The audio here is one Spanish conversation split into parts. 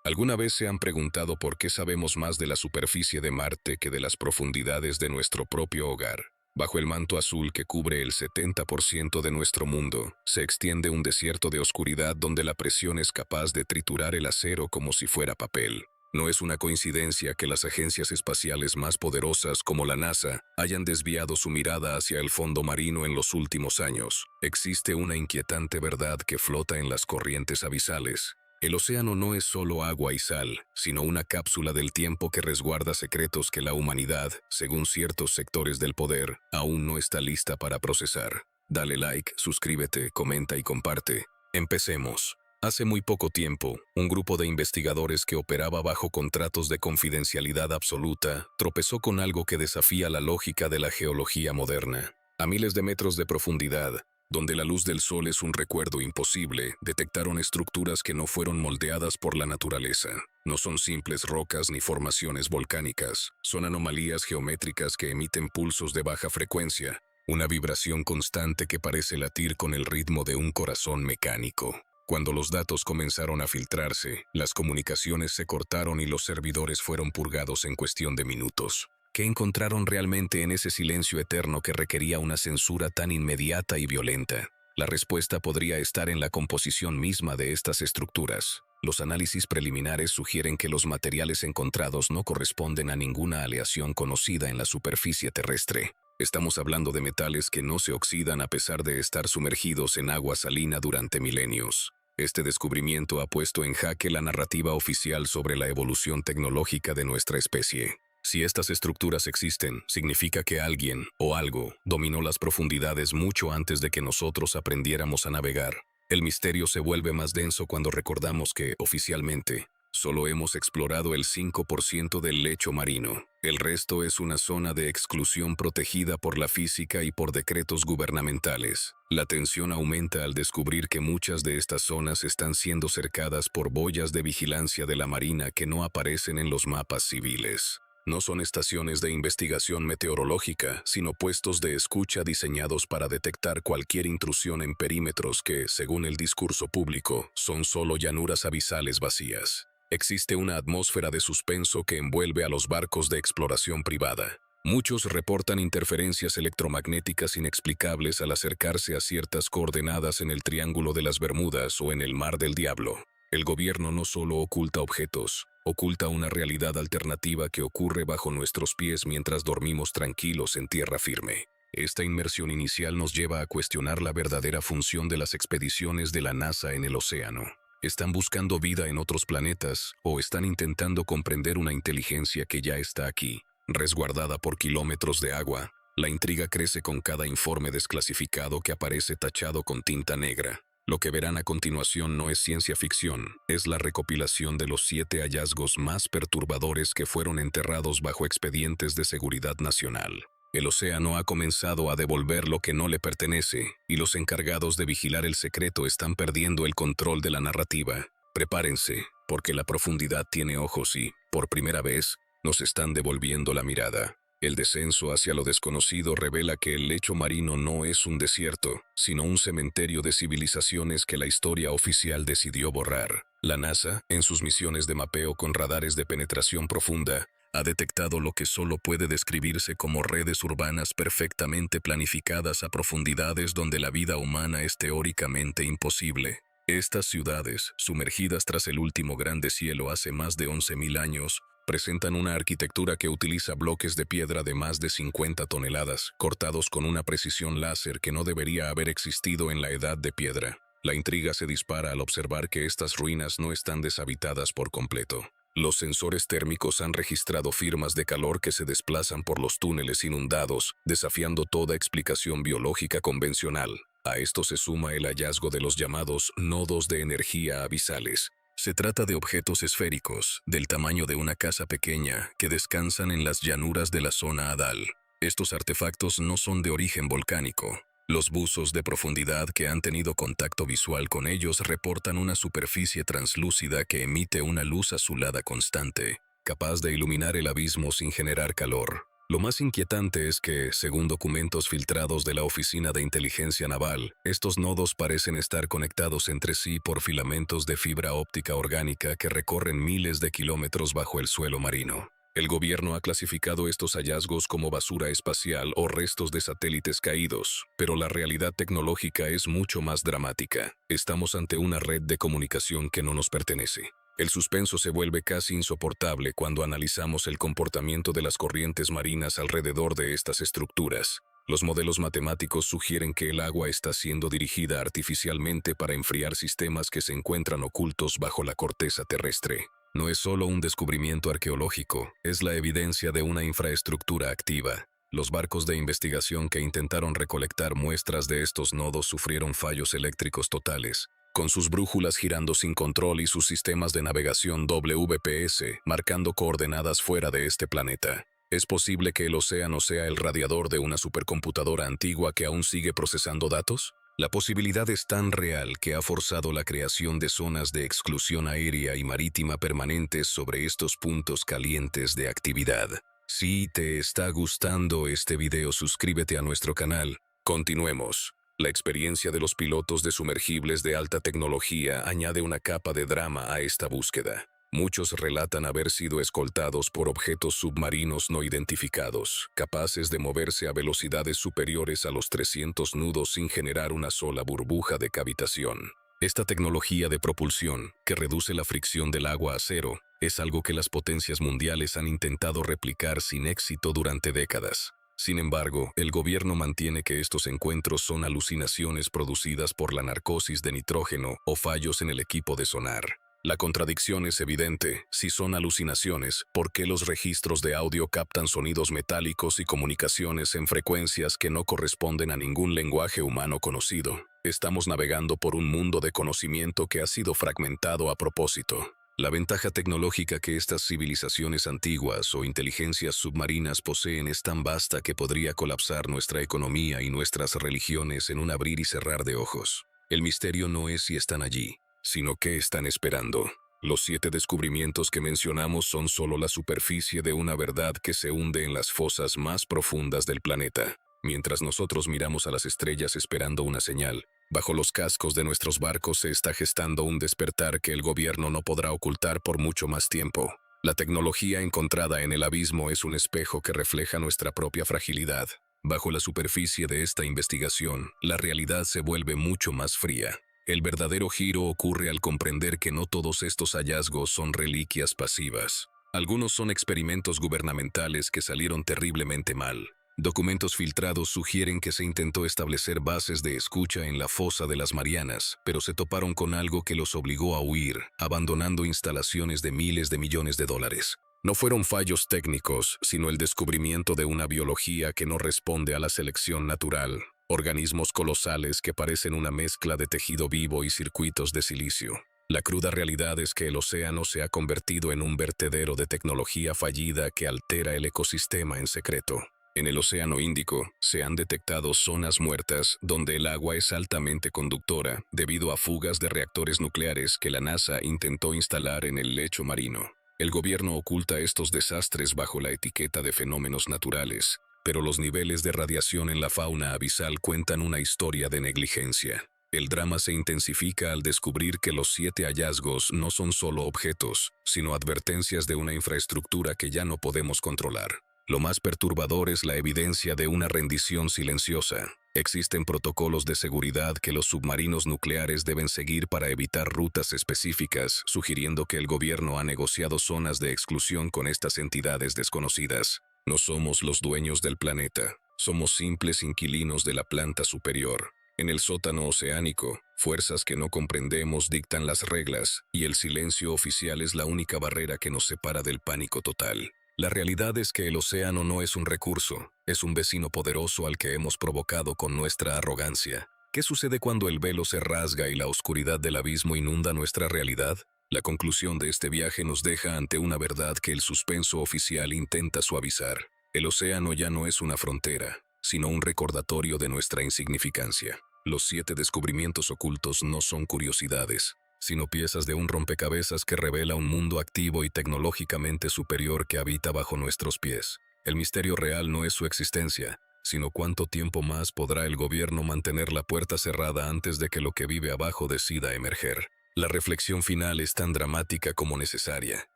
¿Alguna vez se han preguntado por qué sabemos más de la superficie de Marte que de las profundidades de nuestro propio hogar? Bajo el manto azul que cubre el 70% de nuestro mundo, se extiende un desierto de oscuridad donde la presión es capaz de triturar el acero como si fuera papel. No es una coincidencia que las agencias espaciales más poderosas como la NASA hayan desviado su mirada hacia el fondo marino en los últimos años. Existe una inquietante verdad que flota en las corrientes abisales. El océano no es solo agua y sal, sino una cápsula del tiempo que resguarda secretos que la humanidad, según ciertos sectores del poder, aún no está lista para procesar. Dale like, suscríbete, comenta y comparte. Empecemos. Hace muy poco tiempo, un grupo de investigadores que operaba bajo contratos de confidencialidad absoluta tropezó con algo que desafía la lógica de la geología moderna. A miles de metros de profundidad, donde la luz del sol es un recuerdo imposible, detectaron estructuras que no fueron moldeadas por la naturaleza. No son simples rocas ni formaciones volcánicas, son anomalías geométricas que emiten pulsos de baja frecuencia, una vibración constante que parece latir con el ritmo de un corazón mecánico. Cuando los datos comenzaron a filtrarse, las comunicaciones se cortaron y los servidores fueron purgados en cuestión de minutos. ¿Qué encontraron realmente en ese silencio eterno que requería una censura tan inmediata y violenta? La respuesta podría estar en la composición misma de estas estructuras. Los análisis preliminares sugieren que los materiales encontrados no corresponden a ninguna aleación conocida en la superficie terrestre. Estamos hablando de metales que no se oxidan a pesar de estar sumergidos en agua salina durante milenios. Este descubrimiento ha puesto en jaque la narrativa oficial sobre la evolución tecnológica de nuestra especie. Si estas estructuras existen, significa que alguien o algo dominó las profundidades mucho antes de que nosotros aprendiéramos a navegar. El misterio se vuelve más denso cuando recordamos que, oficialmente, solo hemos explorado el 5% del lecho marino. El resto es una zona de exclusión protegida por la física y por decretos gubernamentales. La tensión aumenta al descubrir que muchas de estas zonas están siendo cercadas por boyas de vigilancia de la Marina que no aparecen en los mapas civiles. No son estaciones de investigación meteorológica, sino puestos de escucha diseñados para detectar cualquier intrusión en perímetros que, según el discurso público, son solo llanuras abisales vacías. Existe una atmósfera de suspenso que envuelve a los barcos de exploración privada. Muchos reportan interferencias electromagnéticas inexplicables al acercarse a ciertas coordenadas en el Triángulo de las Bermudas o en el Mar del Diablo. El gobierno no solo oculta objetos, oculta una realidad alternativa que ocurre bajo nuestros pies mientras dormimos tranquilos en tierra firme. Esta inmersión inicial nos lleva a cuestionar la verdadera función de las expediciones de la NASA en el océano. ¿Están buscando vida en otros planetas o están intentando comprender una inteligencia que ya está aquí, resguardada por kilómetros de agua? La intriga crece con cada informe desclasificado que aparece tachado con tinta negra. Lo que verán a continuación no es ciencia ficción, es la recopilación de los 7 hallazgos más perturbadores que fueron enterrados bajo expedientes de seguridad nacional. El océano ha comenzado a devolver lo que no le pertenece, y los encargados de vigilar el secreto están perdiendo el control de la narrativa. Prepárense, porque la profundidad tiene ojos y, por primera vez, nos están devolviendo la mirada. El descenso hacia lo desconocido revela que el lecho marino no es un desierto, sino un cementerio de civilizaciones que la historia oficial decidió borrar. La NASA, en sus misiones de mapeo con radares de penetración profunda, ha detectado lo que solo puede describirse como redes urbanas perfectamente planificadas a profundidades donde la vida humana es teóricamente imposible. Estas ciudades, sumergidas tras el último gran deshielo hace más de 11.000 años, presentan una arquitectura que utiliza bloques de piedra de más de 50 toneladas, cortados con una precisión láser que no debería haber existido en la edad de piedra. La intriga se dispara al observar que estas ruinas no están deshabitadas por completo. Los sensores térmicos han registrado firmas de calor que se desplazan por los túneles inundados, desafiando toda explicación biológica convencional. A esto se suma el hallazgo de los llamados nodos de energía abisales. Se trata de objetos esféricos, del tamaño de una casa pequeña, que descansan en las llanuras de la zona Hadal. Estos artefactos no son de origen volcánico. Los buzos de profundidad que han tenido contacto visual con ellos reportan una superficie translúcida que emite una luz azulada constante, capaz de iluminar el abismo sin generar calor. Lo más inquietante es que, según documentos filtrados de la Oficina de Inteligencia Naval, estos nodos parecen estar conectados entre sí por filamentos de fibra óptica orgánica que recorren miles de kilómetros bajo el suelo marino. El gobierno ha clasificado estos hallazgos como basura espacial o restos de satélites caídos, pero la realidad tecnológica es mucho más dramática. Estamos ante una red de comunicación que no nos pertenece. El suspenso se vuelve casi insoportable cuando analizamos el comportamiento de las corrientes marinas alrededor de estas estructuras. Los modelos matemáticos sugieren que el agua está siendo dirigida artificialmente para enfriar sistemas que se encuentran ocultos bajo la corteza terrestre. No es solo un descubrimiento arqueológico, es la evidencia de una infraestructura activa. Los barcos de investigación que intentaron recolectar muestras de estos nodos sufrieron fallos eléctricos totales, con sus brújulas girando sin control y sus sistemas de navegación WPS marcando coordenadas fuera de este planeta. ¿Es posible que el océano sea el radiador de una supercomputadora antigua que aún sigue procesando datos? La posibilidad es tan real que ha forzado la creación de zonas de exclusión aérea y marítima permanentes sobre estos puntos calientes de actividad. Si te está gustando este video, suscríbete a nuestro canal. Continuemos. La experiencia de los pilotos de sumergibles de alta tecnología añade una capa de drama a esta búsqueda. Muchos relatan haber sido escoltados por objetos submarinos no identificados, capaces de moverse a velocidades superiores a los 300 nudos sin generar una sola burbuja de cavitación. Esta tecnología de propulsión, que reduce la fricción del agua a cero, es algo que las potencias mundiales han intentado replicar sin éxito durante décadas. Sin embargo, el gobierno mantiene que estos encuentros son alucinaciones producidas por la narcosis de nitrógeno o fallos en el equipo de sonar. La contradicción es evidente. Si son alucinaciones, ¿por qué los registros de audio captan sonidos metálicos y comunicaciones en frecuencias que no corresponden a ningún lenguaje humano conocido? Estamos navegando por un mundo de conocimiento que ha sido fragmentado a propósito. La ventaja tecnológica que estas civilizaciones antiguas o inteligencias submarinas poseen es tan vasta que podría colapsar nuestra economía y nuestras religiones en un abrir y cerrar de ojos. El misterio no es si están allí, sino qué están esperando. Los 7 descubrimientos que mencionamos son solo la superficie de una verdad que se hunde en las fosas más profundas del planeta. Mientras nosotros miramos a las estrellas esperando una señal, bajo los cascos de nuestros barcos se está gestando un despertar que el gobierno no podrá ocultar por mucho más tiempo. La tecnología encontrada en el abismo es un espejo que refleja nuestra propia fragilidad. Bajo la superficie de esta investigación, la realidad se vuelve mucho más fría. El verdadero giro ocurre al comprender que no todos estos hallazgos son reliquias pasivas. Algunos son experimentos gubernamentales que salieron terriblemente mal. Documentos filtrados sugieren que se intentó establecer bases de escucha en la fosa de las Marianas, pero se toparon con algo que los obligó a huir, abandonando instalaciones de miles de millones de dólares. No fueron fallos técnicos, sino el descubrimiento de una biología que no responde a la selección natural. Organismos colosales que parecen una mezcla de tejido vivo y circuitos de silicio. La cruda realidad es que el océano se ha convertido en un vertedero de tecnología fallida que altera el ecosistema en secreto. En el Océano Índico se han detectado zonas muertas donde el agua es altamente conductora debido a fugas de reactores nucleares que la NASA intentó instalar en el lecho marino. El gobierno oculta estos desastres bajo la etiqueta de fenómenos naturales, pero los niveles de radiación en la fauna abisal cuentan una historia de negligencia. El drama se intensifica al descubrir que los 7 hallazgos no son solo objetos, sino advertencias de una infraestructura que ya no podemos controlar. Lo más perturbador es la evidencia de una rendición silenciosa. Existen protocolos de seguridad que los submarinos nucleares deben seguir para evitar rutas específicas, sugiriendo que el gobierno ha negociado zonas de exclusión con estas entidades desconocidas. No somos los dueños del planeta, somos simples inquilinos de la planta superior. En el sótano oceánico, fuerzas que no comprendemos dictan las reglas, y el silencio oficial es la única barrera que nos separa del pánico total. La realidad es que el océano no es un recurso, es un vecino poderoso al que hemos provocado con nuestra arrogancia. ¿Qué sucede cuando el velo se rasga y la oscuridad del abismo inunda nuestra realidad? La conclusión de este viaje nos deja ante una verdad que el suspenso oficial intenta suavizar. El océano ya no es una frontera, sino un recordatorio de nuestra insignificancia. Los 7 descubrimientos ocultos no son curiosidades, sino piezas de un rompecabezas que revela un mundo activo y tecnológicamente superior que habita bajo nuestros pies. El misterio real no es su existencia, sino cuánto tiempo más podrá el gobierno mantener la puerta cerrada antes de que lo que vive abajo decida emerger. La reflexión final es tan dramática como necesaria.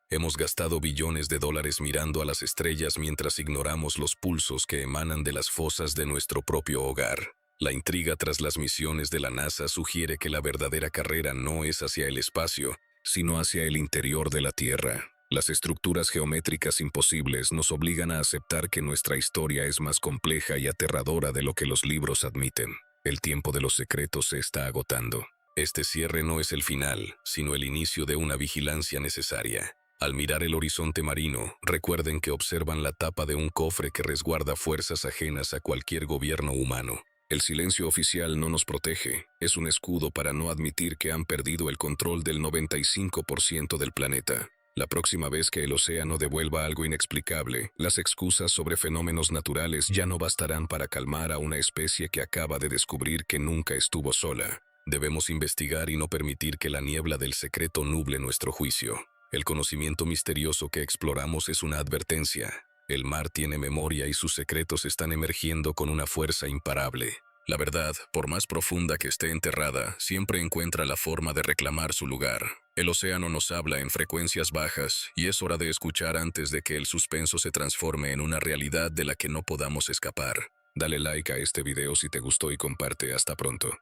Hemos gastado billones de dólares mirando a las estrellas mientras ignoramos los pulsos que emanan de las fosas de nuestro propio hogar. La intriga tras las misiones de la NASA sugiere que la verdadera carrera no es hacia el espacio, sino hacia el interior de la Tierra. Las estructuras geométricas imposibles nos obligan a aceptar que nuestra historia es más compleja y aterradora de lo que los libros admiten. El tiempo de los secretos se está agotando. Este cierre no es el final, sino el inicio de una vigilancia necesaria. Al mirar el horizonte marino, recuerden que observan la tapa de un cofre que resguarda fuerzas ajenas a cualquier gobierno humano. El silencio oficial no nos protege, es un escudo para no admitir que han perdido el control del 95% del planeta. La próxima vez que el océano devuelva algo inexplicable, las excusas sobre fenómenos naturales ya no bastarán para calmar a una especie que acaba de descubrir que nunca estuvo sola. Debemos investigar y no permitir que la niebla del secreto nuble nuestro juicio. El conocimiento misterioso que exploramos es una advertencia. El mar tiene memoria y sus secretos están emergiendo con una fuerza imparable. La verdad, por más profunda que esté enterrada, siempre encuentra la forma de reclamar su lugar. El océano nos habla en frecuencias bajas y es hora de escuchar antes de que el suspenso se transforme en una realidad de la que no podamos escapar. Dale like a este video si te gustó y comparte. Hasta pronto.